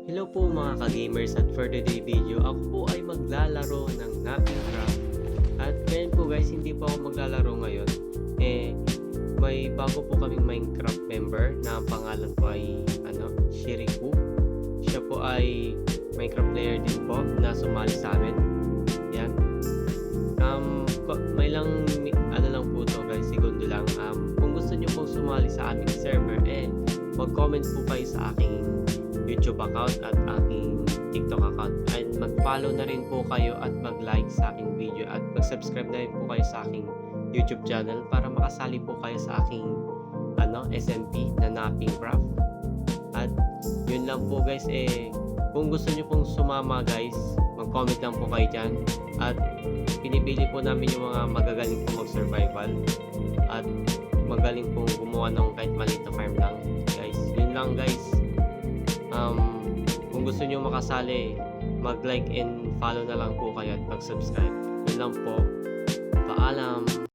Hello po mga ka-gamers, at for today video ako po ay maglalaro ng Napping Craft. At ngayon po guys, hindi po ako maglalaro ngayon. May bago po kaming Minecraft member na ang pangalan po ay Shiriku. Siya po ay Minecraft player din po na sumali sa amin. Yan. May lang lang po to guys, segundo lang. Kung gusto niyo pong sumali sa aming server, mag-comment po kayo sa aking YouTube account at aking TikTok account, and mag-follow na rin po kayo at mag-like sa aking video at mag-subscribe na rin po kayo sa aking YouTube channel para makasali po kayo sa aking SMP na Napping Craft. At yun lang po guys, kung gusto nyo pong sumama guys, mag-comment lang po kayo dyan, at pinipili po namin yung mga magagaling po mag-survival at magaling pong gumawa ng kahit maliit na farm lang guys. Yun lang guys. Kung gusto nyo makasali, mag-like and follow na lang po kayo at mag-subscribe. Yun lang po. Paalam.